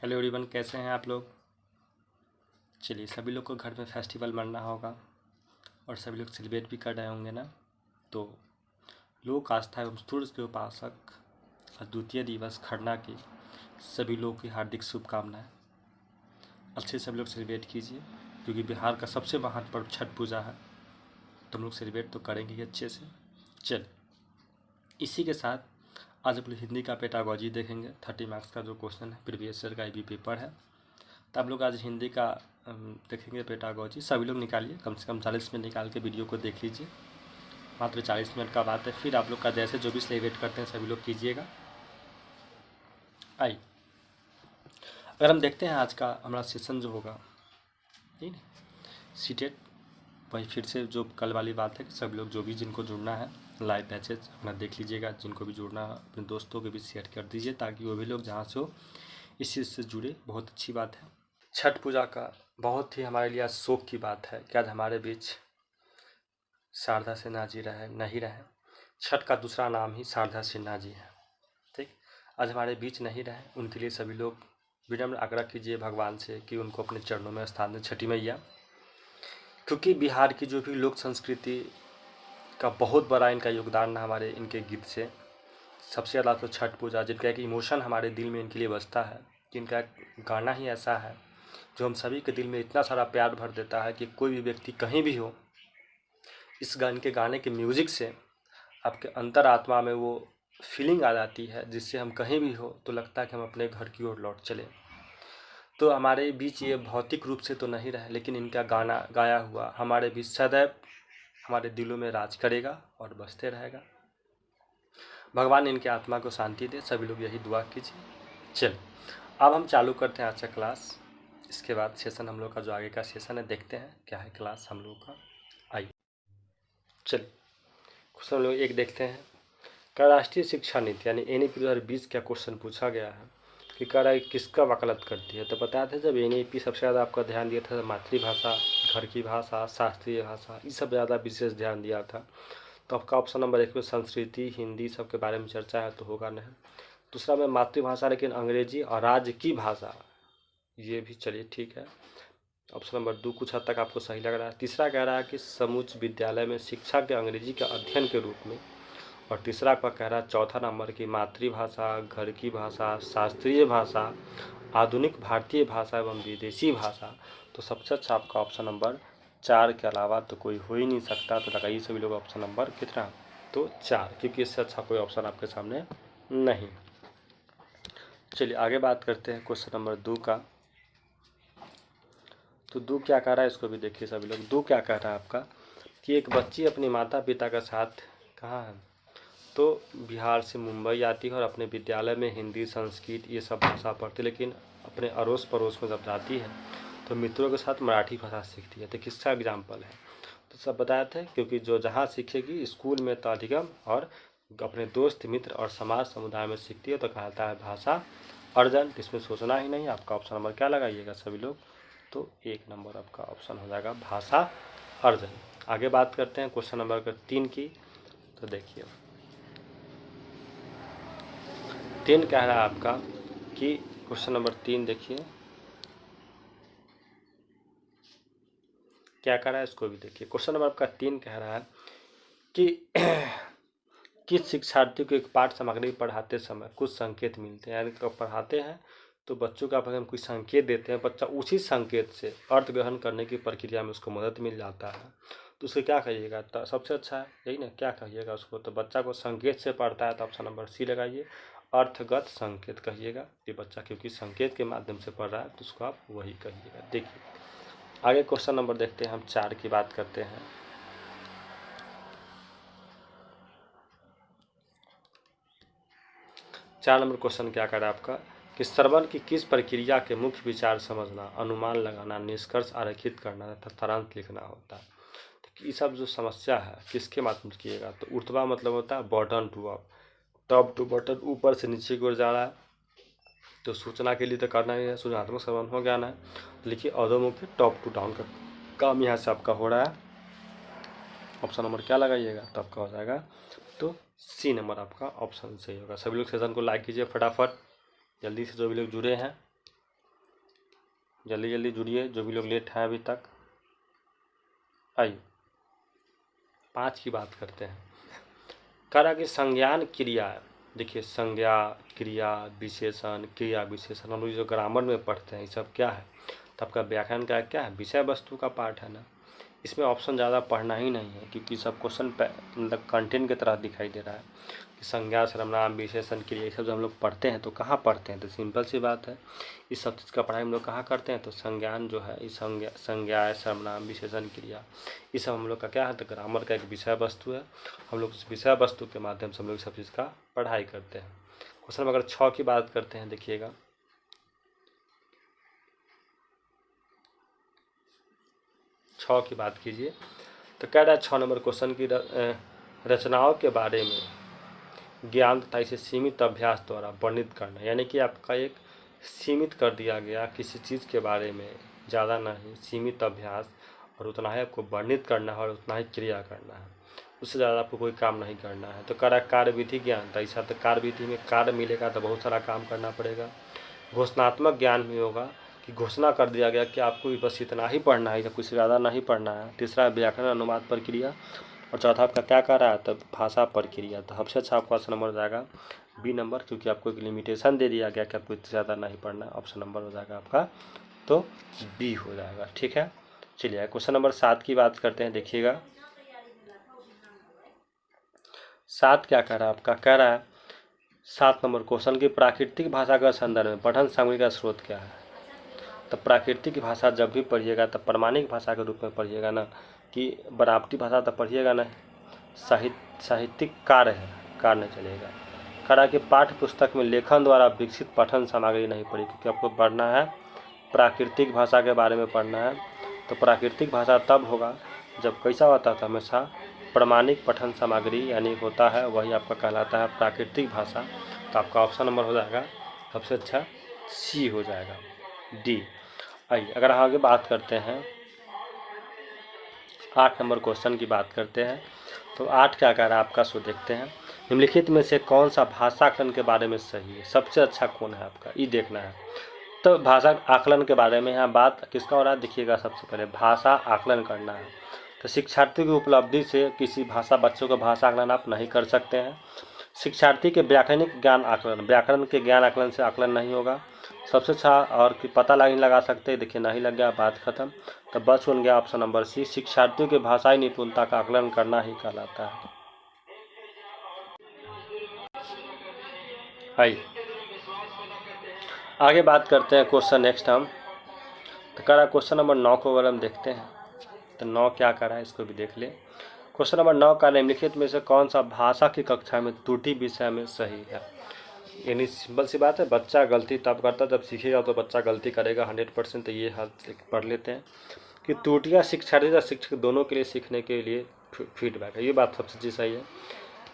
Hello everyone, कैसे हैं आप लोग। चलिए, सभी लोग को घर में फेस्टिवल मनाना होगा और सभी लोग सेलिब्रेट भी कर रहे होंगे ना। तो लोक आस्था एवं सूर्य के उपासक अद्वितीय दिवस खरना की सभी लोगों की हार्दिक शुभकामनाएं। अच्छे से सब लोग सेलिब्रेट कीजिए, क्योंकि बिहार का सबसे महान पर्व छठ पूजा है। तो हम लोग सेलिब्रेट तो करेंगे ही अच्छे से। चल, इसी के साथ आज हम लोग हिंदी का पेडागोजी देखेंगे। 30 मार्क्स का जो क्वेश्चन है, प्रीवियस ईयर का IB पेपर है। तो आप लोग आज हिंदी का देखेंगे पेडागोजी। सभी लोग निकालिए, कम से कम 40 मिनट निकाल के वीडियो को देख लीजिए। मात्र 40 मिनट का बात है। फिर आप लोग का जैसे जो भी सेलिब्रेट करते हैं सभी लोग कीजिएगा। आइए, अगर हम देखते हैं आज का हमारा सेशन जो होगा, ठीक है, सीटेट, वही फिर से जो कल वाली बात है कि सभी लोग जो भी जिनको जुड़ना है लाइव बैचेज अपना देख लीजिएगा। जिनको भी जुड़ना है अपने दोस्तों के भी शेयर कर दीजिए, ताकि वो भी लोग जहाँ से हो इस चीज़ से जुड़े। बहुत अच्छी बात है। छठ पूजा का बहुत ही हमारे लिए आज शौक की बात है कि आज हमारे बीच शारदा सिन्हा जी नहीं रहे। छठ का दूसरा नाम ही शारदा सिन्हा जी है। ठीक, आज हमारे बीच नहीं रहे, उनके लिए सभी लोग विनम्र आग्रह कीजिए भगवान से कि उनको अपने चरणों में स्थान दें, छठी मैया। क्योंकि बिहार की जो भी लोक संस्कृति का बहुत बड़ा इनका योगदान है हमारे इनके गीत से। सबसे ज़्यादा तो छठ पूजा, जिनका एक इमोशन हमारे दिल में इनके लिए बसता है, कि इनका गाना ही ऐसा है जो हम सभी के दिल में इतना सारा प्यार भर देता है कि कोई भी व्यक्ति कहीं भी हो, इस इनके गाने के म्यूज़िक से आपके अंतर आत्मा में वो फीलिंग आ जाती है, जिससे हम कहीं भी हो तो लगता है कि हम अपने घर की ओर लौट चले। तो हमारे बीच ये भौतिक रूप से तो नहीं रहे, लेकिन इनका गाना गाया हुआ हमारे बीच सदैव हमारे दिलों में राज करेगा और बसते रहेगा। भगवान इनके आत्मा को शांति दे, सभी लोग यही दुआ कीजिए। चल, अब हम चालू करते हैं आज का क्लास। इसके बाद सेशन हम लोग का जो आगे का सेशन है, देखते हैं क्या है क्लास हम लोग का। आइए, चलिए क्वेश्चन हम लोग एक देखते हैं। का राष्ट्रीय शिक्षा नीति यानी NEP 2020 का क्वेश्चन पूछा गया है कि कह रहा है किसका वकालत करती है। तो बताया था जब NEP सबसे ज़्यादा आपका ध्यान दिया था मातृभाषा, घर की भाषा, शास्त्रीय भाषा, ये सब ज़्यादा विशेष ध्यान दिया था। तो आपका ऑप्शन नंबर 1 में संस्कृति, हिंदी सब के बारे में चर्चा है, तो होगा नहीं। दूसरा में मातृभाषा लेकिन अंग्रेजी और राज्य की भाषा, ये भी चलिए ठीक है। ऑप्शन नंबर 2 कुछ हद तक आपको सही लग रहा है। तीसरा कह रहा है कि समुच्च विद्यालय में शिक्षा के अंग्रेजी के अध्ययन के रूप में। और तीसरा आपका कह रहा है चौथा नंबर की मातृभाषा, घर की भाषा, शास्त्रीय भाषा, आधुनिक भारतीय भाषा एवं विदेशी भाषा। तो सबसे अच्छा आपका ऑप्शन नंबर 4 के अलावा तो कोई हो ही नहीं सकता। तो लगाइए सभी लोग ऑप्शन नंबर कितना, तो 4, क्योंकि इससे अच्छा कोई ऑप्शन आपके सामने नहीं। चलिए आगे बात करते हैं क्वेश्चन नंबर 2 का। तो 2 क्या कह रहा है, इसको भी देखिए सभी लोग। 2 क्या कह रहा है आपका कि एक बच्ची अपने माता पिता के साथ कहाँ है, तो बिहार से मुंबई आती है और अपने विद्यालय में हिंदी, संस्कृत ये सब भाषा पढ़ती है, लेकिन अपने अड़ोस पड़ोस में जब जाती है तो मित्रों के साथ मराठी भाषा सीखती है। तो किसका एग्जाम्पल है, तो सब बताया था, क्योंकि जो जहाँ सीखेगी स्कूल में तो अधिगम और अपने दोस्त मित्र और समाज समुदाय में सीखती है, तो कहता है भाषा अर्जन। इसमें सोचना ही नहीं। आपका ऑप्शन नंबर क्या लगाइएगा सभी लोग, तो 1 नंबर आपका ऑप्शन हो जाएगा भाषा अर्जन। आगे बात करते हैं क्वेश्चन नंबर 3 की। तो देखिए 3 कह रहा है आपका कि क्वेश्चन नंबर 3 देखिए क्या कह रहा है, इसको भी देखिए। क्वेश्चन नंबर आपका 3 कह रहा है कि किस शिक्षार्थी को एक पाठ सामग्री पढ़ाते समय कुछ संकेत मिलते हैं, यानी जब पढ़ाते हैं तो बच्चों का हम कुछ संकेत देते हैं, बच्चा उसी संकेत से अर्थ ग्रहण करने की प्रक्रिया में उसको मदद मिल जाता है। तो उसको क्या कहिएगा, तो सबसे अच्छा है यही ना, क्या कहिएगा उसको, तो बच्चा को संकेत से पढ़ता है, तो ऑप्शन नंबर C लगाइए, अर्थगत संकेत कहिएगा। ये बच्चा क्योंकि संकेत के माध्यम से पढ़ रहा है, तो उसको आप वही कहिएगा। देखिए आगे क्वेश्चन नंबर देखते हैं, हम 4 की बात करते हैं। 4 नंबर क्वेश्चन क्या कर रहा है आपका कि श्रवण की किस प्रक्रिया के मुख्य विचार समझना, अनुमान लगाना, निष्कर्ष आरेखित करना तथा सारांश लिखना होता है। तो ये सब जो समस्या है किसके माध्यम से किएगा, तो ऊर्ध्वा मतलब होता है bottom to up, top to bottom, ऊपर से नीचे की ओर जा रहा है। तो सूचना के लिए तो करना ही है, सूचनात्मक श्रवण हो गया ना। लिखिए अधोमुखी टॉप टू डाउन का काम यहाँ से आपका हो रहा है। ऑप्शन नंबर क्या लगाइएगा, तो आपका हो जाएगा तो C नंबर आपका ऑप्शन सही होगा। सभी लोग सेशन को लाइक कीजिए फटाफट, जल्दी से जो भी लोग जुड़े हैं। जल्दी जल्दी जुड़िए, जो भी लोग लेट हैं अभी तक। आइए 5 की बात करते हैं। करा कि संज्ञान क्रिया, देखिए संज्ञा, क्रिया, विशेषण, क्रिया विशेषण, हम लोग जो ग्रामर में पढ़ते हैं ये सब क्या है, तो आपका व्याकरण का क्या है, विषय वस्तु का पार्ट है ना। इसमें ऑप्शन ज़्यादा पढ़ना ही नहीं है, क्योंकि सब क्वेश्चन मतलब कंटेंट की तरह दिखाई दे रहा है कि संज्ञा, सर्वनाम, विशेषण, क्रिया, ये सब जब हम लोग पढ़ते हैं तो कहाँ पढ़ते हैं, तो सिंपल सी बात है, इस सब चीज़ का पढ़ाई हम लोग कहाँ करते हैं, तो संज्ञान जो है, इस संज्ञा, सर्वनाम, विशेषण, क्रिया, ये सब हम लोग का क्या है, तो ग्रामर का एक विषय वस्तु है। हम लोग उस विषय वस्तु के माध्यम से हम लोग सब चीज़ का पढ़ाई करते हैं। क्वेश्चन अगर 6 की बात करते हैं, देखिएगा 6 की बात कीजिए, तो कह रहा है 6 नंबर क्वेश्चन की रचनाओं के बारे में ज्ञान तथा इसे सीमित अभ्यास द्वारा वर्णित करना, यानी कि आपका एक सीमित कर दिया गया किसी चीज़ के बारे में, ज़्यादा नहीं, सीमित अभ्यास, और उतना ही आपको वर्णित करना है और उतना ही क्रिया करना है, उससे ज़्यादा आपको कोई काम नहीं करना है। तो कह रहा है कार्य विधि ज्ञान, तो ऐसा तो कार्य विधि में कार्य मिलेगा तो बहुत सारा काम करना पड़ेगा। घोषणात्मक ज्ञान भी होगा कि घोषणा कर दिया गया कि आपको बस इतना ही पढ़ना है, कुछ ज़्यादा नहीं पढ़ना है। तीसरा व्याकरण, अनुवाद, प्रक्रिया, और चौथा आपका क्या कर रहा है, तब भाषा प्रक्रिया। तो सबसे अच्छा आपका ऑप्शन नंबर हो जाएगा बी नंबर, क्योंकि आपको एक लिमिटेशन दे दिया गया कि आपको इतना ज़्यादा नहीं पढ़ना है। ऑप्शन नंबर हो जाएगा आपका तो बी हो जाएगा। ठीक है, चलिए क्वेश्चन नंबर 7 की बात करते हैं। देखिएगा 7 क्या कह रहा है, आपका कह रहा है 7 नंबर क्वेश्चन की प्राकृतिक भाषा का संदर्भ में पठन सामग्री का स्रोत क्या है। तो प्राकृतिक भाषा जब भी पढ़िएगा तब प्रमाणिक भाषा के रूप में पढ़िएगा ना, कि बनावटी भाषा तो पढ़िएगा ना। साहित्यिक कार्य है, कार्य नहीं चलेगा। करा कि पाठ्य पुस्तक में लेखन द्वारा विकसित पठन सामग्री नहीं पढ़ी, क्योंकि आपको पढ़ना है प्राकृतिक भाषा के बारे में पढ़ना है। तो प्राकृतिक भाषा तब होगा जब कैसा होता था, हमेशा प्रमाणिक पठन सामग्री यानी होता है, वही आपका कहलाता है प्राकृतिक भाषा। तो आपका ऑप्शन नंबर हो जाएगा सबसे अच्छा सी हो जाएगा, डी। आइए अगर हम आगे बात करते हैं 8 नंबर क्वेश्चन की बात करते हैं, तो 8 क्या कह रहा है आपका, सो देखते हैं। निम्नलिखित में से कौन सा भाषा आकलन के बारे में सही है, सबसे अच्छा कौन है आपका, ये देखना है। तो भाषा आकलन के बारे में यहाँ बात किसका हो रहा है, देखिएगा सबसे पहले भाषा आकलन करना है। तो शिक्षार्थी की उपलब्धि से किसी भाषा बच्चों का भाषा आकलन आप नहीं कर सकते हैं। शिक्षार्थी के व्याकरणिक ज्ञान आकलन, व्याकरण के ज्ञान आकलन से आकलन नहीं होगा। सबसे अच्छा और कि पता नहीं लगा सकते, देखिए नहीं लग गया, बात खत्म। तो बच बन गया ऑप्शन नंबर सी, शिक्षार्थियों के भाषाई निपुणता का आकलन करना ही कहलाता है। आइए आगे बात करते हैं क्वेश्चन नेक्स्ट हम। तो कह रहा क्वेश्चन नंबर 9 को अगर हम देखते हैं तो 9 क्या कर रहा है, इसको भी देख ले। क्वेश्चन नंबर 9 का निम्नलिखित में से कौन सा भाषा की कक्षा में त्रुटि विषय में सही है। यानी सिंपल सी बात है, बच्चा गलती तब करता जब सीखेगा, तो बच्चा गलती करेगा 100%। तो ये हाल पढ़ लेते हैं कि त्रुटियाँ शिक्षार्थी या शिक्षक दोनों के लिए सीखने के लिए फीडबैक है। ये बात सबसे चीज़ सही है,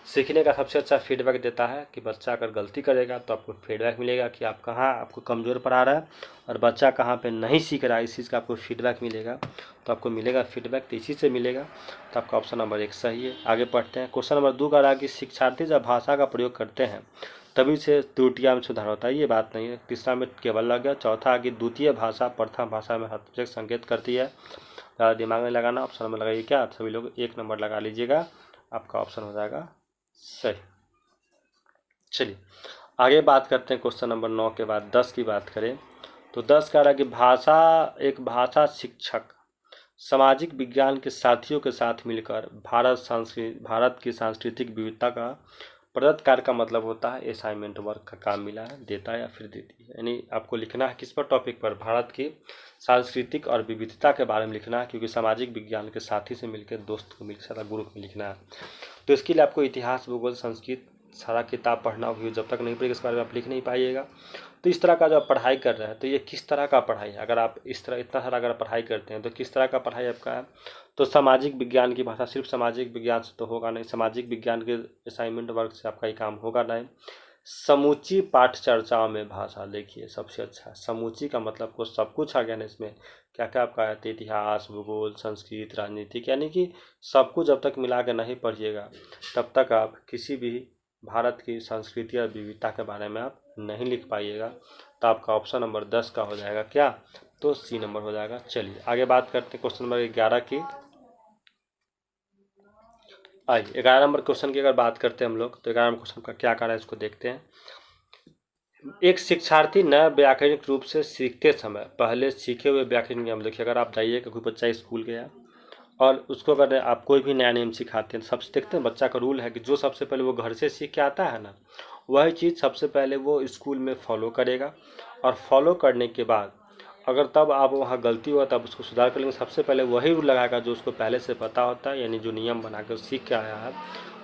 सीखने का सबसे अच्छा फीडबैक देता है कि बच्चा अगर गलती करेगा तो आपको फीडबैक मिलेगा कि आप कहाँ आपको कमज़ोर पड़ा रहा है और बच्चा कहाँ पे नहीं सीख रहा है, इस चीज़ का आपको फीडबैक मिलेगा। तो आपको मिलेगा फीडबैक, तो इसी से मिलेगा। तो आपका ऑप्शन नंबर 1 सही है। आगे पढ़ते हैं। क्वेश्चन नंबर 2 का रहा कि शिक्षार्थी जब भाषा का प्रयोग करते हैं तभी से त्रुटियाँ में सुधार होता है, ये बात नहीं है। तीसरा में केवल लग गया। चौथा कि द्वितीय भाषा प्रथम भाषा में हस्तक्षेप संकेत करती है, ज़्यादा दिमाग में लगाना। ऑप्शन नंबर लगाइए क्या, सभी लोग 1 नंबर लगा लीजिएगा, आपका ऑप्शन हो जाएगा सही। चलिए आगे बात करते हैं। क्वेश्चन नंबर 9 के बाद 10 की बात करें तो 10 कह रहा है कि एक भाषा शिक्षक सामाजिक विज्ञान के साथियों के साथ मिलकर भारत की सांस्कृतिक विविधता का प्रदत्त कार्य का मतलब होता है असाइनमेंट वर्क का काम मिला है, देता है या फिर देती है। यानी आपको लिखना है किस पर, टॉपिक पर, भारत की सांस्कृतिक और विविधता के बारे में लिखना है, क्योंकि सामाजिक विज्ञान के साथी से मिलकर, दोस्त को मिलकर ग्रुप में लिखना है। तो इसके लिए आपको इतिहास, भूगोल, संस्कृत सारा किताब पढ़ना होगी। जब तक नहीं पढ़ेगा इस बारे में आप लिख नहीं पाइएगा। तो इस तरह का जो आप पढ़ाई कर रहे हैं, तो ये किस तरह का पढ़ाई है, अगर आप इस तरह इतना सारा अगर पढ़ाई करते हैं तो किस तरह का पढ़ाई आपका है। तो सामाजिक विज्ञान की भाषा, सिर्फ सामाजिक विज्ञान से तो होगा नहीं, सामाजिक विज्ञान के असाइनमेंट वर्क से आपका ये काम होगा नहीं। समूची पाठ चर्चाओं में भाषा, देखिए सबसे अच्छा, समूची का मतलब को सब कुछ आ गया ना इसमें, क्या क्या आपका है, इतिहास, भूगोल, संस्कृत, राजनीतिक, यानी कि सब कुछ जब तक मिला के नहीं पढ़िएगा तब तक आप किसी भी भारत की संस्कृति और विविधता के बारे में आप नहीं लिख पाइएगा। तो आपका ऑप्शन नंबर 10 का हो जाएगा क्या, तो सी नंबर हो जाएगा। चलिए आगे बात करते हैं क्वेश्चन नंबर 11 की। आइए 11 नंबर क्वेश्चन की अगर बात करते हैं हम लोग, तो 11 नंबर क्वेश्चन का क्या कारण है इसको देखते हैं। एक शिक्षार्थी नया व्याकरणिक रूप से सीखते समय पहले सीखे हुए व्याकरण नियम, देखिए अगर आप जाइए कि कोई बच्चा स्कूल गया और उसको अगर आप कोई भी नया नियम सिखाते हैं, सबसे देखते हैं बच्चा का रूल है कि जो सबसे पहले वो घर से सीख के आता है ना, वही चीज़ सबसे पहले वो स्कूल में फॉलो करेगा। और फॉलो करने के बाद अगर तब आप वहाँ गलती हुआ तब उसको सुधार कर लेंगे, सबसे पहले वही रूल लगाएगा जो उसको पहले से पता होता है, यानी जो नियम बना कर सीख के आया है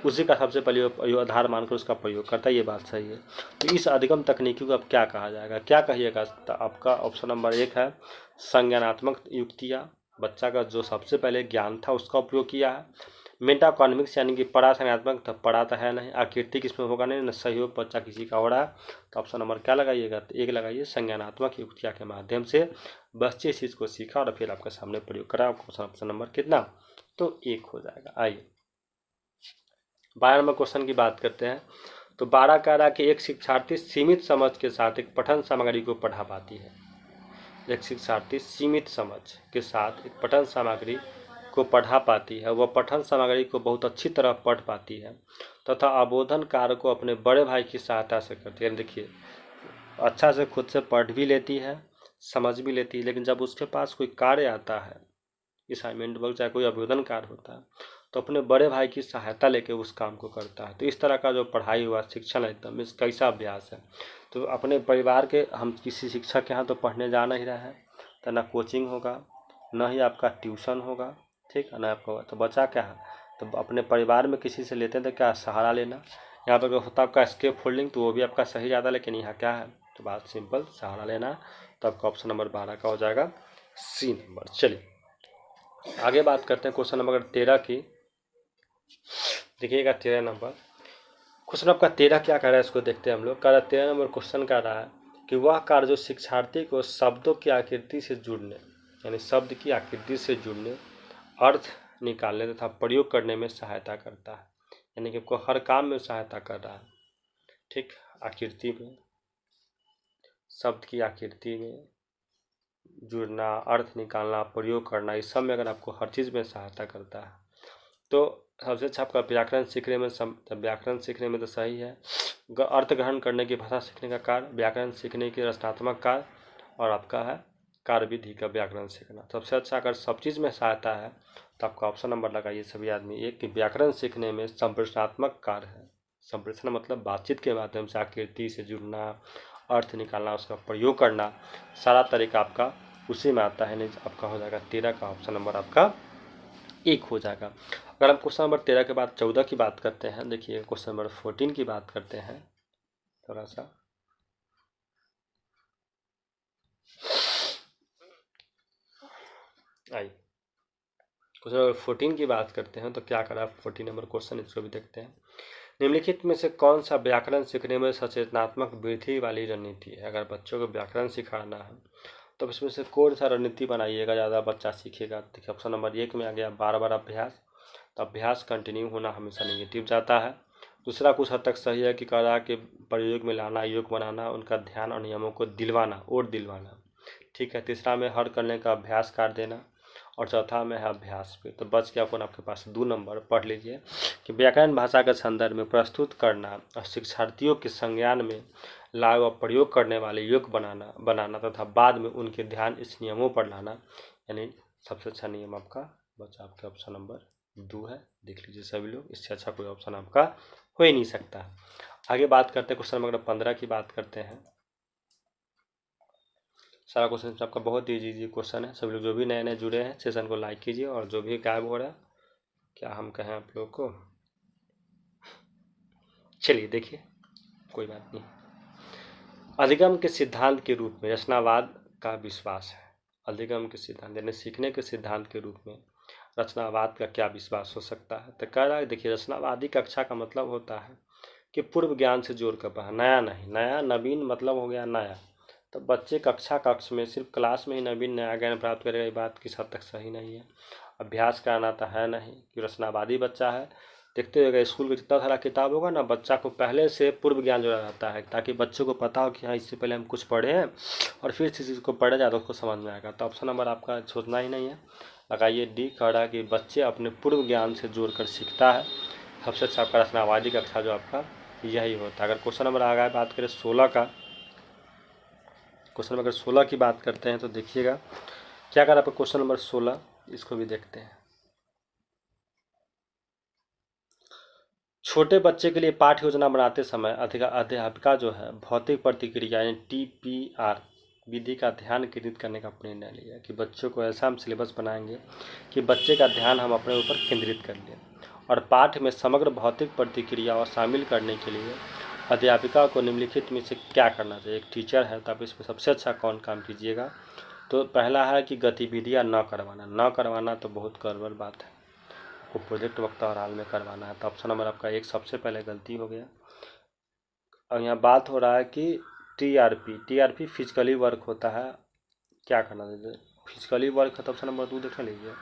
उसी का सबसे पहले आधार मानकर उसका प्रयोग करता है। ये बात सही है। तो इस अधिगम तकनीकी को अब क्या कहा जाएगा, क्या कहिएगा, तो आपका ऑप्शन नंबर 1 है संज्ञानात्मक युक्तियाँ, बच्चा का जो सबसे पहले ज्ञान था उसका उपयोग किया है। मेटाकॉन्मिक्स यानी कि पड़ा संज्ञानात्मक, तो पड़ा तो है नहीं, आकृति किसमें होगा नहीं, न सहयोग बच्चा किसी का हो रहा है, तो ऑप्शन नंबर क्या लगाइएगा, तो 1 लगाइए, संज्ञानात्मक युक्तियाँ के माध्यम से बच्चे इस चीज़ को सीखा और फिर आपके सामने प्रयोग करा। आपको ऑप्शन नंबर कितना, तो 1 हो जाएगा। आइए 12 नंबर क्वेश्चन की बात करते हैं। तो 12 कह रहा है कि एक शिक्षार्थी सीमित समझ के साथ एक पठन सामग्री को पढ़ा पाती है। एक शिक्षार्थी सीमित समझ के साथ एक पठन सामग्री को पढ़ा पाती है, वह पठन सामग्री को बहुत अच्छी तरह पढ़ पाती है तथा अबोधन कार्य को अपने बड़े भाई की सहायता से करती है। देखिए अच्छा से खुद से पढ़ भी लेती है, समझ भी लेती है, लेकिन जब उसके पास कोई कार्य आता है, असाइनमेंट वर्क चाहे कोई अबोधन कार्य होता है, तो अपने बड़े भाई की सहायता लेके उस काम को करता है। तो इस तरह का जो पढ़ाई हुआ शिक्षण है एकदम इस कैसा अभ्यास है। तो अपने परिवार के हम किसी शिक्षक के यहाँ तो पढ़ने जा नहीं रहे हैं, तो ना कोचिंग होगा, ना ही आपका ट्यूशन होगा, ठीक है ना आपका, तो बचा क्या है, तो अपने परिवार में किसी से लेते हैं तो क्या सहारा लेना। यहाँ पर होता आपका स्केप फोल्डिंग, तो वो भी आपका सही ज़्यादा, लेकिन यहाँ क्या है, तो बात सिंपल सहारा लेना। तो आपका ऑप्शन नंबर 12 का हो जाएगा सी नंबर। चलिए आगे बात करते हैं क्वेश्चन नंबर 13 की। देखिएगा 13 नंबर क्वेश्चन आपका 13 क्या कह रहा है इसको देखते हैं हम लोग। कह रहा है 13 नंबर क्वेश्चन कह रहा है कि वह कार्य जो शिक्षार्थी को शब्दों की आकृति से जुड़ने, यानी शब्द की आकृति से जुड़ने, अर्थ निकालने तथा प्रयोग करने में सहायता करता है, यानी कि आपको हर काम में सहायता कर रहा है, ठीक, आकृति में, शब्द की आकृति में जुड़ना, अर्थ निकालना, प्रयोग करना, इस सब में अगर आपको हर चीज़ में सहायता करता है, तो सबसे अच्छा आपका व्याकरण सीखने में व्याकरण सीखने में तो सही है, अर्थ ग्रहण करने की भाषा सीखने का कार्य, व्याकरण सीखने की रचनात्मक कार्य, और आपका है कार्य विधि का व्याकरण सीखना। सबसे अच्छा अगर सब चीज़ में सहायता है तो आपका ऑप्शन नंबर लगाइए सभी आदमी, एक कि व्याकरण सीखने में संप्रेषणात्मक कार्य है। संप्रेषण मतलब बातचीत के माध्यम से आकृति से जुड़ना, अर्थ निकालना, उसका प्रयोग करना, सारा तरीका आपका उसी में आता है। नहीं आपका हो जाएगा 13 का ऑप्शन नंबर आपका 1 हो जाएगा। अगर हम क्वेश्चन नंबर 13 के बाद 14 की बात करते हैं, देखिए क्वेश्चन नंबर 14 की बात करते हैं थोड़ा सा। आई क्वेश्चन नंबर 14 की बात करते हैं, तो क्या करा 14 नंबर क्वेश्चन, इसको भी देखते हैं। निम्नलिखित में से कौन सा व्याकरण सीखने में सचेतनात्मक वृद्धि वाली रणनीति है। अगर बच्चों को व्याकरण सिखाना है तो इसमें से कौन सा रणनीति बनाइएगा, ज़्यादा बच्चा सीखेगा। देखिए ऑप्शन नंबर 1 में आ गया बार बार अभ्यास, तो अभ्यास कंटिन्यू होना हमेशा नेगेटिव जाता है। दूसरा कुछ हद तक सही है कि कह रहा कि प्रयोग में लाना, योग बनाना, उनका ध्यान और नियमों को दिलवाना और दिलवाना, ठीक है। तीसरा में हर करने का अभ्यास कर देना, और चौथा में है अभ्यास पे। तो बच गया कौन आपके पास 2 नंबर, पढ़ लीजिए कि व्याकरण भाषा के संदर्भ में प्रस्तुत करना और शिक्षार्थियों के संज्ञान में लागू और प्रयोग करने वाले योग बनाना तथा बाद में उनके ध्यान इस नियमों पर लाना, यानी सबसे अच्छा नियम आपका बचा आपके ऑप्शन नंबर 2 है। देख लीजिए सभी लोग, इससे अच्छा कोई ऑप्शन आपका हो ही नहीं सकता। आगे बात करते हैं क्वेश्चन नंबर 15 की बात करते हैं। सारा क्वेश्चन आपका बहुत ईजी क्वेश्चन है। सभी लोग जो भी नए नए जुड़े हैं सेशन को लाइक कीजिए, और जो भी गायब हो रहा है क्या हम कहें आप लोग को, चलिए देखिए कोई बात नहीं। अधिगम के सिद्धांत के रूप में रचनावाद का विश्वास है। अधिगम के सिद्धांत यानी सीखने के सिद्धांत के रूप में रचनावाद का क्या विश्वास हो सकता है। तो कह रहा है देखिए रचनावादी कक्षा का मतलब होता है कि पूर्व ज्ञान से जोड़ कर पढ़ा, नया नहीं, नया नवीन मतलब हो गया नया। तो बच्चे कक्ष में सिर्फ क्लास में ही नवीन नया ज्ञान प्राप्त करेगा, ये बात किस हद तक सही नहीं है। अभ्यास कराना तो है नहीं कि रचनावादी बच्चा है देखते होगा स्कूल का जितना सारा किताब होगा ना, बच्चा को पहले से पूर्व ज्ञान जुड़ा रहता है, ताकि बच्चों को पता हो कि हाँ इससे पहले हम कुछ पढ़े हैं और फिर इस चीज़ को पढ़े जाए तो उसको समझ में आएगा। तो ऑप्शन नंबर आपका सोचना ही नहीं है, लगाइए डी। कह रहा है कि बच्चे अपने पूर्व ज्ञान से जोड़कर सीखता है। सबसे अच्छा आपका रचनावादी कक्षा जो आपका यही होता है। अगर क्वेश्चन नंबर आगे बात करें 16 का, क्वेश्चन नंबर 16 की बात करते हैं तो देखिएगा क्या कर आपका क्वेश्चन नंबर 16, इसको भी देखते हैं। छोटे बच्चे के लिए पाठ्य योजना बनाते समय अध्यापिका जो है भौतिक प्रतिक्रिया यानी TPR विधि का ध्यान केंद्रित करने का निर्णय लिया कि बच्चों को ऐसा हम सिलेबस बनाएंगे कि बच्चे का ध्यान हम अपने ऊपर केंद्रित कर लें, और पाठ में समग्र भौतिक प्रतिक्रिया और शामिल करने के लिए अध्यापिका को निम्नलिखित में से क्या करना चाहिए। एक टीचर है तो आप इसमें सबसे अच्छा कौन काम कीजिएगा। तो पहला है कि गतिविधियाँ न करवाना तो बहुत गड़बड़ बात है, को प्रोजेक्ट वक्ता और हाल में करवाना है। तो ऑप्शन नंबर आपका एक सबसे पहले गलती हो गया। और यहाँ बात हो रहा है कि TRP फिजिकली वर्क होता है, क्या करना चाहिए, फिजिकली वर्क है तो ऑप्शन नंबर 2 देख लीजिए।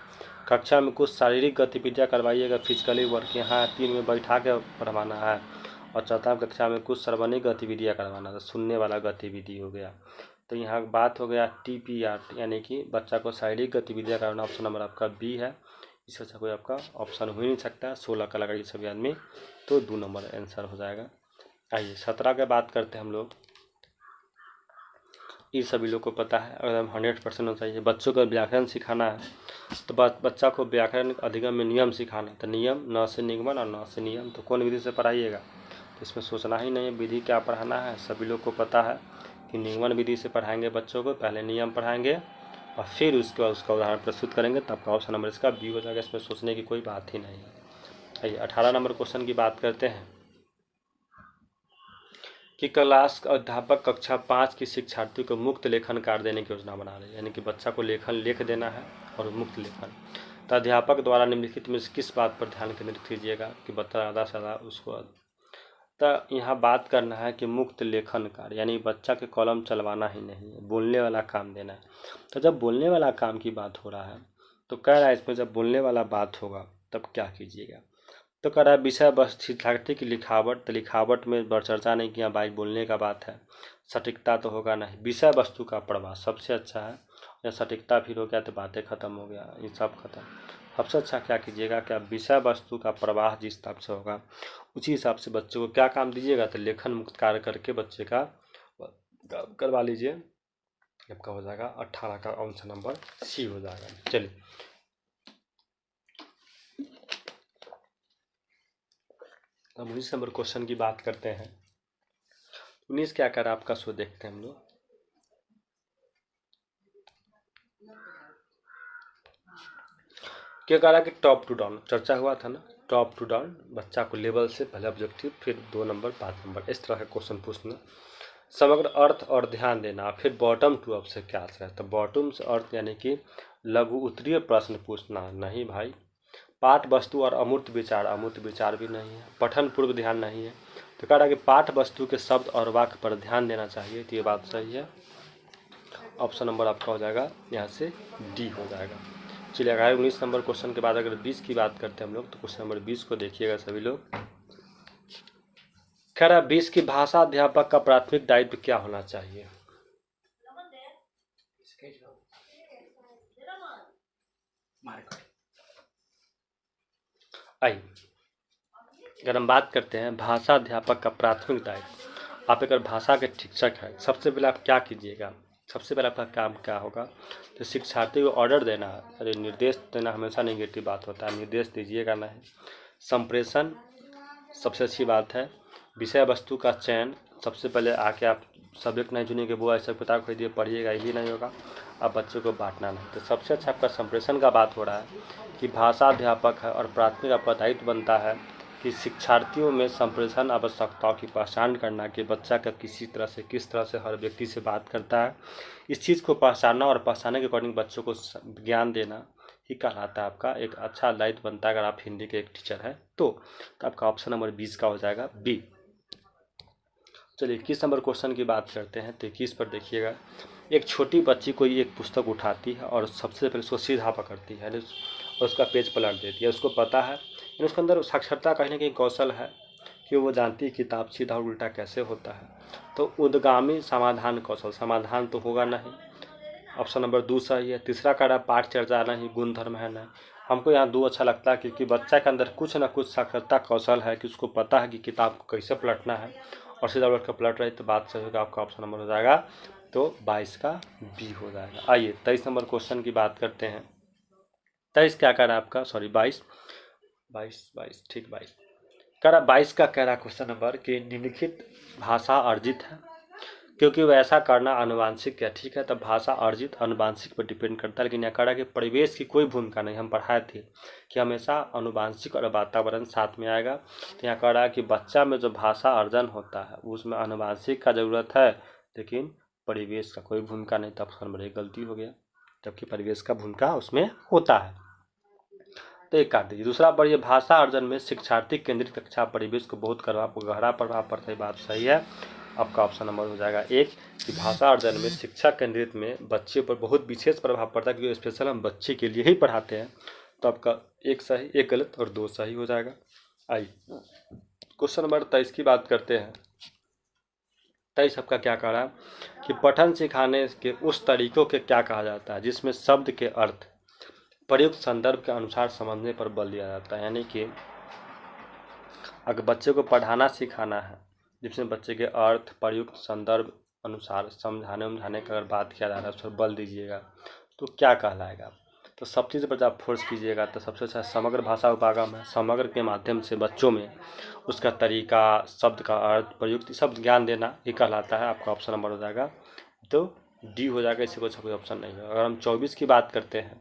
कक्षा में कुछ शारीरिक गतिविधियाँ करवाइएगा, फिजिकली वर्क यहाँ 3 में बैठा के पढ़वाना है, और चौथा कक्षा में कुछ सर्वनिक गतिविधियाँ करवाना है, सुनने वाला गतिविधि हो गया। तो यहाँ बात हो गया TPR यानी कि बच्चा को शारीरिक गतिविधियाँ करवाना, ऑप्शन नंबर आपका बी है। इससे अच्छा कोई आपका ऑप्शन हो ही नहीं सकता। 16 का लगाइए सभी आदमी, तो 2 नंबर आंसर हो जाएगा। आइए 17 की बात करते हैं हम लोग। ये सभी लोग को पता है, अगर हम 100% होना चाहिए। बच्चों को व्याकरण सिखाना है तो बच्चा को व्याकरण अधिगम में नियम सिखाना है, तो नियम न से निगमन और न से नियम, तो कौन विधि से पढ़ाइएगा। तो इसमें सोचना ही नहीं है विधि क्या पढ़ाना है, सभी लोग को पता है कि निगमन विधि से पढ़ाएंगे बच्चों को, पहले नियम पढ़ाएंगे और फिर उसके बाद उसका उदाहरण प्रस्तुत करेंगे, तब का ऑप्शन नंबर इसका बी हो जाएगा। इसमें सोचने की कोई बात ही नहीं है। आइए 18 नंबर क्वेश्चन की बात करते हैं कि क्लास अध्यापक कक्षा 5 की शिक्षार्थियों को मुक्त लेखन कार्य देने की योजना बना रहे हैं, यानी कि बच्चा को लेखन लिख देना है और मुक्त लेखन। तो अध्यापक द्वारा निम्नलिखित में किस बात पर ध्यान केंद्रित कीजिएगा कि बच्चा ज़्यादा से ज़्यादा उसको। तो यहाँ बात करना है कि मुक्त लेखन कार्य यानी बच्चा के कॉलम चलवाना ही नहीं है, बोलने वाला काम देना है। तो जब बोलने वाला काम की बात हो रहा है तो कह रहा है इसमें जब बोलने वाला बात होगा तब क्या कीजिएगा। तो कह रहा है विषय वस्तु शिक्षार्थी की लिखावट, तो लिखावट में चर्चा नहीं किया, भाई बोलने का बात है। सटीकता तो होगा नहीं, विषय वस्तु का प्रवाह सबसे अच्छा है, या सटीकता फिर हो गया तो बातें खत्म हो गया, ये सब खत्म। सबसे अच्छा क्या कीजिएगा कि आप विषय वस्तु का प्रवाह जिस हिसाब से होगा उसी हिसाब से बच्चे को क्या काम दीजिएगा, तो लेखन मुक्त कार्य करके बच्चे का करवा लीजिए। आपका हो जाएगा 18 का ऑप्शन नंबर सी हो जाएगा। चलिए अब 19 नंबर क्वेश्चन की बात करते हैं। 19 क्या कर आपका सो देखते हैं हम लोग। क्या कह रहा है कि टॉप टू डाउन चर्चा हुआ था ना, टॉप टू डाउन बच्चा को लेवल से पहले ऑब्जेक्टिव फिर 2 नंबर 5 नंबर इस तरह का क्वेश्चन पूछना, समग्र अर्थ और ध्यान देना, फिर बॉटम टू अप से क्या आता है। तो बॉटम से अर्थ यानी कि लघु उत्तरीय प्रश्न पूछना नहीं भाई, पाठ वस्तु और अमूर्त विचार भी नहीं है, पठन पूर्व ध्यान नहीं है। तो कह रहा है कि पाठ वस्तु के शब्द और वाक्य पर ध्यान देना चाहिए, तो ये बात सही है। ऑप्शन नंबर आपका हो जाएगा यहाँ से डी हो जाएगा। चलिए अगर 19 नंबर क्वेश्चन के बाद अगर 20 की बात करते हैं हम लोग, तो क्वेश्चन नंबर 20 को देखिएगा सभी लोग। कह रहा है 20 की भाषा अध्यापक का प्राथमिक दायित्व क्या होना चाहिए। आइए अगर हम बात करते हैं भाषा अध्यापक का प्राथमिक दायित्व, आप अगर भाषा के शिक्षक हैं सबसे पहले आप क्या कीजिएगा, सबसे पहले आपका काम क्या होगा, तो शिक्षार्थी को ऑर्डर देना है। अरे निर्देश देना हमेशा नेगेटिव बात होता है, निर्देश दीजिएगा नहीं। संप्रेषण सबसे अच्छी बात है। विषय वस्तु का चयन, सबसे पहले आके आप सब्जेक्ट नहीं चुनिएगा, वो ऐसा किताब खरीदिए पढ़िएगा, ये भी नहीं होगा। आप बच्चों को बांटना नहीं, तो सबसे अच्छा आपका संप्रेषण का बात हो रहा है कि भाषा अध्यापक है और प्राथमिक आपका दायित्व बनता है कि शिक्षार्थियों में संप्रेषण आवश्यकताओं की पहचान करना कि बच्चा का किस तरह से हर व्यक्ति से बात करता है, इस चीज़ को पहचानना और पहचानने के अकॉर्डिंग बच्चों को ज्ञान देना ही कहलाता है आपका एक अच्छा दायित्व बनता है अगर आप हिंदी के एक टीचर हैं तो आपका ऑप्शन नंबर 20 का हो जाएगा बी। चलिए 21 नंबर क्वेश्चन की बात करते हैं। तो 21 पर देखिएगा, एक छोटी बच्ची कोई एक पुस्तक उठाती है और सबसे पहले उसको सीधा पकड़ती है और उसका पेज पलट देती है। उसको पता है यानी उसके अंदर साक्षरता कहीं ना कहीं कौशल है कि वो जानती है किताब सीधा और उल्टा कैसे होता है। तो उद्गामी समाधान कौशल, समाधान तो होगा नहीं, ऑप्शन नंबर 2 सही है। तीसरा कह रहा है पाठ चर्चा नहीं, गुणधर्म है नहीं। हमको यहाँ 2 अच्छा लगता है क्योंकि बच्चा के अंदर कुछ ना कुछ साक्षरता कौशल है कि उसको पता है कि किताब को कैसे पलटना है और सीधा उलट कर पलट रही, तो बात सही होगा, आपका ऑप्शन नंबर हो जाएगा तो 22 का बी हो जाएगा। आइए 23 नंबर क्वेश्चन की बात करते हैं। 23 क्या कह रहा है आपका, सॉरी 22 ठीक 22 कह रहा, 22 का कह रहा क्वेश्चन नंबर कि निम्नलिखित भाषा अर्जित है, क्योंकि वैसा करना आनुवांशिक है। ठीक है, तब भाषा अर्जित आनुवांशिक पर डिपेंड करता है, लेकिन यहाँ कह रहा कि परिवेश की कोई भूमिका नहीं। हम पढ़ाए थे कि हमेशा आनुवांशिक और वातावरण साथ में आएगा। तो यहाँ कह रहा है कि बच्चा में जो भाषा अर्जन होता है उसमें आनुवांशिक का जरूरत है, लेकिन परिवेश का कोई भूमिका नहीं। तब ऑप्शन नंबर 1 गलती हो गया, जबकि परिवेश का भूमिका उसमें होता है। तो एक काट दीजिए। दूसरा पढ़िए, भाषा अर्जन में शिक्षार्थी केंद्रित कक्षा परिवेश को बहुत गहरा प्रभाव पड़ता है। बात सही है, आपका ऑप्शन नंबर हो जाएगा 1 कि भाषा अर्जन में शिक्षा केंद्रित में बच्चे पर बहुत विशेष प्रभाव पड़ता है, क्योंकि स्पेशल हम बच्चे के लिए ही पढ़ाते हैं। तो आपका 1 सही, 1 गलत और 2 सही हो जाएगा। आइए क्वेश्चन नंबर 23 की बात करते हैं। 23 आपका क्या कह रहा है कि पठन सिखाने के उस तरीकों के क्या कहा जाता है जिसमें शब्द के अर्थ प्रयुक्त संदर्भ के अनुसार समझने पर बल दिया जाता है। यानी कि अगर बच्चे को पढ़ाना सिखाना है जिसमें बच्चे के अर्थ प्रयुक्त संदर्भ अनुसार समझाने का अगर बात किया जा रहा है, उस पर बल दीजिएगा तो क्या कहलाएगा। तो सब चीज़ पर जब फोर्स कीजिएगा तो सबसे अच्छा समग्र भाषा उपागम है। समग्र के माध्यम से बच्चों में उसका तरीका, शब्द का अर्थ, प्रयुक्त सब ज्ञान देना ये कहलाता है। आपका ऑप्शन नंबर हो जाएगा तो डी हो जाएगा, इससे कोई ऑप्शन नहीं है। अगर हम 24 की बात करते हैं,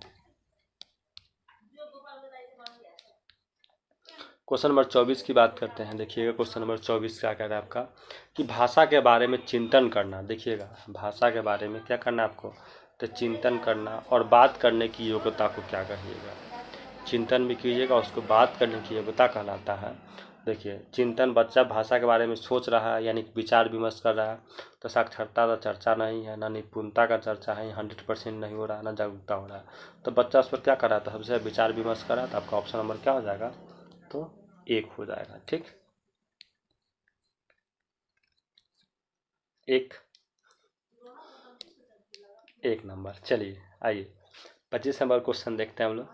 क्वेश्चन नंबर 24 की बात करते हैं। देखिएगा क्वेश्चन नंबर 24 क्या कह रहा है आपका कि भाषा के बारे में चिंतन करना। देखिएगा भाषा के बारे में क्या करना है आपको, तो चिंतन करना और बात करने की योग्यता को क्या कहिएगा। चिंतन भी कीजिएगा, उसको बात करने की योग्यता कहलाता है। देखिए चिंतन, बच्चा भाषा के बारे में सोच रहा है यानी विचार विमर्श कर रहा है, तो साक्षरता का चर्चा नहीं है, ना निपुणता का चर्चा है, 100% नहीं हो रहा, ना जागरूकता हो रहा है। तो बच्चा उस पर क्या कर रहा था, सबसे विचार विमर्श कर रहा था। आपका ऑप्शन नंबर क्या हो जाएगा, तो 1 हो जाएगा। ठीक, 1 नंबर। चलिए आइए 25 नंबर क्वेश्चन देखते हैं हम लोग।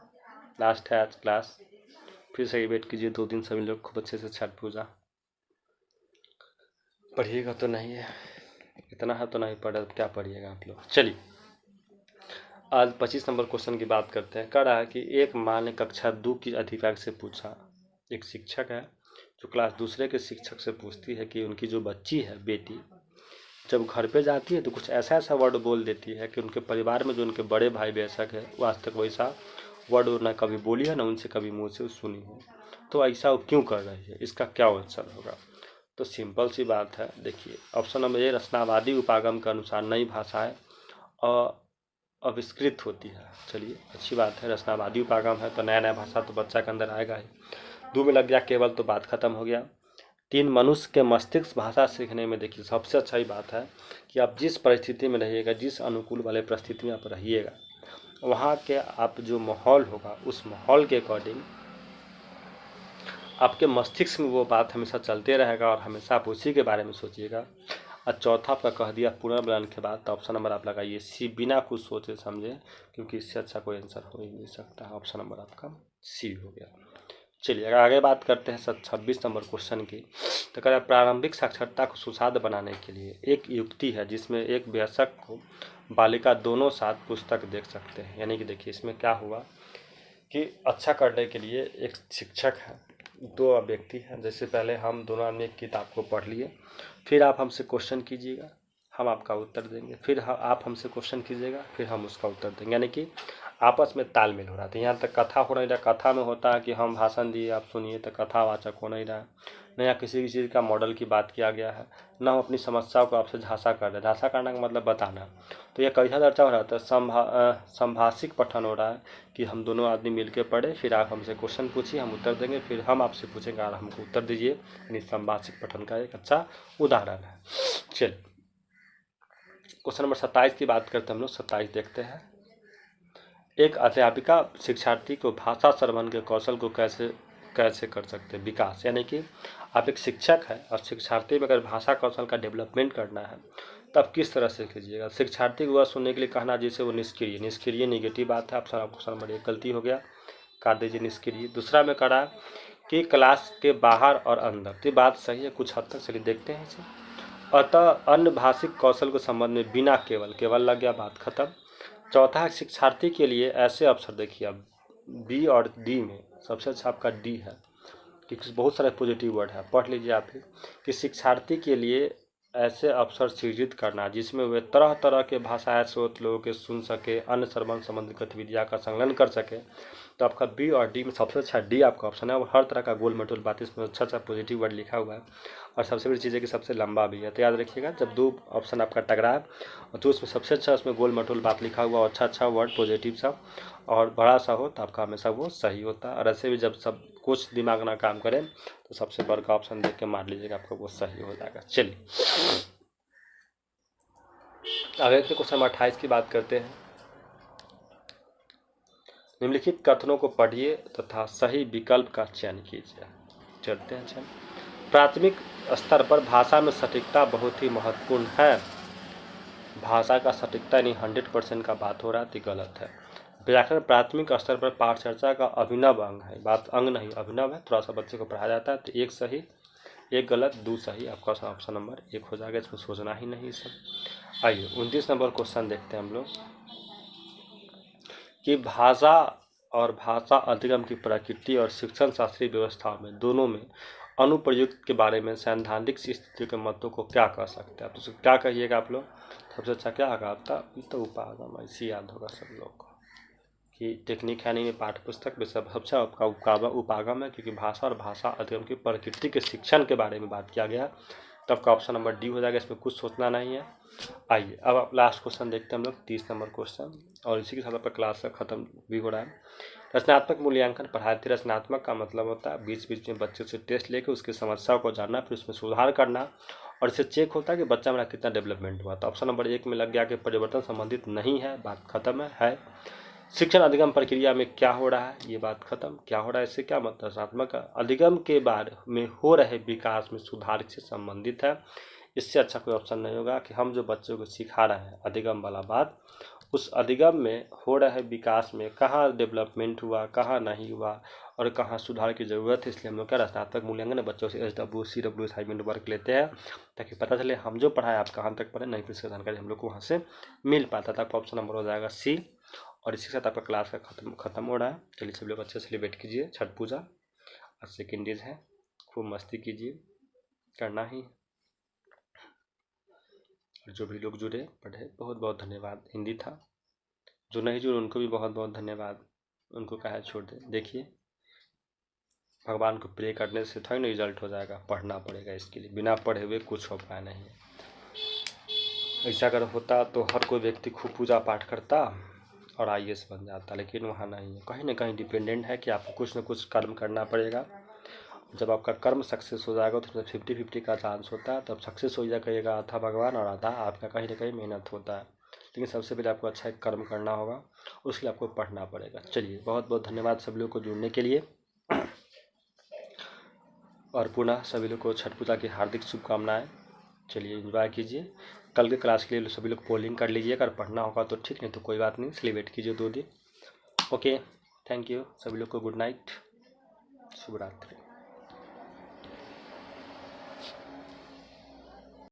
लास्ट है आज क्लास, फिर से वेट कीजिए 2 दिन सभी लोग खूब अच्छे से छठ पूजा पढ़िएगा। तो नहीं है इतना है तो नहीं पढ़े, क्या पढ़िएगा आप लोग। चलिए आज 25 नंबर क्वेश्चन की बात करते हैं। कह रहा है कि एक माँ ने कक्षा 2 की अध्यापक से पूछा, एक शिक्षक है जो क्लास दूसरे के शिक्षक से पूछती है कि उनकी जो बच्ची है, बेटी, जब घर पे जाती है तो कुछ ऐसा ऐसा वर्ड बोल देती है कि उनके परिवार में जो उनके बड़े भाई बेशक है वो आज तक वैसा वर्ड ना कभी बोली है, ना उनसे कभी मुँह से सुनी है। तो ऐसा वो क्यों कर रही है, इसका क्या आंसर होगा। तो सिंपल सी बात है, देखिए ऑप्शन नंबर ए रचनावादी उपागम के अनुसार नई भाषाएं आविष्कृत होती है। चलिए अच्छी बात है, रचनावादी उपागम है तो नया नया भाषा तो बच्चा के अंदर आएगा ही। 2 में लग गया केवल तो बात खत्म हो गया। 3 मनुष्य के मस्तिष्क भाषा सीखने में, देखिए सबसे अच्छा ही बात है कि आप जिस परिस्थिति में रहिएगा, जिस अनुकूल वाले परिस्थिति में आप रहिएगा, वहाँ के आप जो माहौल होगा उस माहौल के अकॉर्डिंग आपके मस्तिष्क में वो बात हमेशा चलते रहेगा और हमेशा आप उसी के बारे में सोचिएगा। और चौथा आपका कह दिया पुनर्मिलन के बाद, तो ऑप्शन नंबर आप लगाइए सी, बिना कुछ सोचे समझे, क्योंकि इससे अच्छा कोई आंसर हो ही नहीं सकता। ऑप्शन नंबर आपका सी हो गया। चलिए अगर आगे बात करते हैं 26 नंबर क्वेश्चन की, तो कह रहा है प्रारंभिक साक्षरता को सुसाध्य बनाने के लिए एक युक्ति है जिसमें एक वयस्क को बालिका दोनों साथ पुस्तक देख सकते हैं। यानी कि देखिए इसमें क्या हुआ कि अच्छा करने के लिए एक शिक्षक है, 2 व्यक्ति हैं। जैसे पहले हम दोनों आदमी एक किताब को पढ़ लिए, फिर आप हमसे क्वेश्चन कीजिएगा, हम आपका उत्तर देंगे, फिर आप हमसे क्वेश्चन कीजिएगा, फिर हम उसका उत्तर देंगे। यानी कि आपस में तालमेल हो रहा था। यहाँ तक कथा हो नहीं रहा, कथा में होता है कि हम भाषण दिए आप सुनिए, तो कथावाचक हो नहीं रहा है। न या किसी चीज़ का मॉडल की बात किया गया है, न हम अपनी समस्याओं को आपसे झांसा कर रहे हैं। झांसा करने का मतलब बताना। तो यह कैसा चर्चा हो रहा था, संभाषिक पठन हो रहा है कि हम दोनों आदमी मिल के पढ़े, फिर आप हमसे क्वेश्चन पूछिए, हम उत्तर देंगे, फिर हम आपसे पूछेंगे और हमको उत्तर दीजिए। यानी संभाषिक पठन का एक अच्छा उदाहरण है। चलिए क्वेश्चन नंबर 27 की बात करते हैं हम लोग। 27 देखते हैं। एक अध्यापिका शिक्षार्थी को भाषा श्रवण के कौशल को कैसे कैसे कर सकते हैं विकास, यानी कि आप एक शिक्षक हैं और शिक्षार्थी में अगर भाषा कौशल का डेवलपमेंट करना है तब किस तरह से कीजिएगा। शिक्षार्थी को वह सुनने के लिए कहना जिसे वो निष्क्रिय निगेटिव बात है, आप क्वेश्चन नंबर 1 गलती हो गया, काट दीजिए निष्क्रिय। दूसरा में करा कि क्लास के बाहर और अंदर, तो बात सही है कुछ हद तक, चलिए देखते हैं इसे। अतः अन्य भाषिक कौशल के संबंध में बिना केवल लग गया, बात खत्म। चौथा है शिक्षार्थी के लिए ऐसे अवसर, देखिए अब बी और डी में सबसे अच्छा आपका डी है, क्योंकि बहुत सारे पॉजिटिव वर्ड है, पढ़ लीजिए आप भी, कि शिक्षार्थी के लिए ऐसे अवसर सृजित करना जिसमें वे तरह तरह के भाषाएं स्रोत लोगों के सुन सके, अन्य श्रवण संबंधित गतिविधियाँ का संलग्न कर सके। तो आपका बी और डी में सबसे अच्छा डी आपका ऑप्शन है, और हर तरह का गोल मटोल बात इसमें अच्छा पॉजिटिव वर्ड लिखा हुआ है, और सबसे बड़ी चीज़ है कि सबसे लंबा भी है। तो याद रखिएगा जब 2 ऑप्शन आपका टकराए तो उसमें सबसे अच्छा उसमें गोल मटोल बात लिखा हुआ, अच्छा वर्ड पॉजिटिव सा और बड़ा सा हो तो आपका हमेशा वो सही होता है। और ऐसे भी जब सब कुछ दिमाग ना काम करें तो सबसे बड़ा का ऑप्शन देख के मार लीजिएगा, आपका वो सही हो जाएगा। चलिए अगले क्वेश्चन नंबर 28 की बात करते हैं। निम्नलिखित कथनों को पढ़िए तथा सही विकल्प का चयन कीजिए। चलते हैं चल। प्राथमिक स्तर पर भाषा में सटीकता बहुत ही महत्वपूर्ण है। भाषा का सटीकता यानी 100% का बात हो रहा है तो गलत है। व्याकरण प्राथमिक स्तर पर पाठ चर्चा का अभिनव अंग है, बात अंग नहीं अभिनव है, थोड़ा सा बच्चे को पढ़ाया जाता है। तो 1 सही 1 गलत 2 सही, आपका ऑप्शन नंबर 1 हो जाएगा, इसमें सोचना ही नहीं सब। आइए 29 नंबर क्वेश्चन देखते हैं हम लोग कि भाषा और भाषा अधिगम की प्रकृति और शिक्षण शास्त्रीय व्यवस्थाओं में दोनों में अनुप्रयुक्त के बारे में सैद्धांतिक स्थिति के मतों को क्या कह सकते हैं। तो क्या कहिएगा आप लोग, सबसे अच्छा क्या आगा आपका तो उपागम, ऐसी याद होगा सब लोग को कि टेक्निक है नहीं पाठ्य पुस्तक में सबसे आपका उपागम है, क्योंकि भाषा और भाषा अधिगम की प्रकृति के शिक्षण के बारे में बात किया गया, तो आपका ऑप्शन नंबर डी हो जाएगा, इसमें कुछ सोचना नहीं है। आइए अब आप लास्ट क्वेश्चन देखते हैं हम लोग 30 नंबर क्वेश्चन, और इसी के साथ आपका क्लास का खत्म भी हो रहा है। रचनात्मक मूल्यांकन पढ़ाए थे। रचनात्मक का मतलब होता है बीच बीच में बच्चे से टेस्ट लेकर उसकी समस्याओं को जानना, फिर उसमें सुधार करना, और इससे चेक होता है कि बच्चा मेरा कितना डेवलपमेंट हुआ। तो ऑप्शन नंबर 1 में लग गया कि परिवर्तन संबंधित नहीं है, बात खत्म है। शिक्षण अधिगम प्रक्रिया में क्या हो रहा है, ये बात खत्म, क्या हो रहा है इससे क्या मतलब, रचनात्मक अधिगम के बारे में हो रहे विकास में सुधार से संबंधित है। इससे अच्छा कोई ऑप्शन नहीं होगा कि हम जो बच्चों को सिखा रहे हैं अधिगम वाला बात, उस अधिगम में हो रहे विकास में कहाँ डेवलपमेंट हुआ, कहाँ नहीं हुआ, और कहाँ सुधार की ज़रूरत है। इसलिए हम लोग क्या रचनात्मक मूल्यांकन बच्चों से SW असाइनमेंट वर्क लेते हैं, ताकि पता चले हम जो पढ़ाए आप कहाँ तक पढ़े, नहीं तो इसकी जानकारी हम लोग को वहाँ से मिल पाता था। ऑप्शन नंबर हो जाएगा सी, और इसी के साथ आपका क्लास का खत्म हो रहा है। चलिए सब लोग अच्छे से सेलिब्रेट कीजिए छठ पूजा, आज सेकेंड डेज है, खूब मस्ती कीजिए, करना ही। और जो भी लोग जुड़े पढ़े बहुत बहुत धन्यवाद। हिंदी था, जो नहीं जुड़े उनको भी बहुत बहुत धन्यवाद, उनको कहा छोड़ दे। देखिए भगवान को प्रे करने से थोड़ी ना रिजल्ट हो जाएगा, पढ़ना पड़ेगा इसके लिए, बिना पढ़े हुए कुछ हो पाया नहीं। ऐसा अगर होता तो हर कोई व्यक्ति खूब पूजा पाठ करता और IAS बन जाता, लेकिन वहाँ नहीं है, कहीं ना कहीं डिपेंडेंट है कि आपको कुछ न कुछ कर्म करना पड़ेगा। जब आपका कर्म सक्सेस हो जाएगा तो 50-50 का चांस होता है, तब सक्सेस हो जाएगा आधा भगवान और आधा आपका कहीं ना कहीं मेहनत होता है। लेकिन सबसे पहले आपको अच्छा एक कर्म करना होगा, उसके लिए आपको पढ़ना पड़ेगा। चलिए बहुत बहुत धन्यवाद सब लोगों को जुड़ने के लिए, और पुनः सभी लोग को छठ पूजा की हार्दिक शुभकामनाएं। चलिए एंजॉय कीजिए, कल के क्लास के लिए सभी लोग पोलिंग कर लीजिए, अगर पढ़ना होगा तो ठीक, नहीं तो कोई बात नहीं, सेलिब्रेट कीजिए 2 दिन। ओके, थैंक यू सभी लोग को, गुड नाइट, शुभ रात्रि।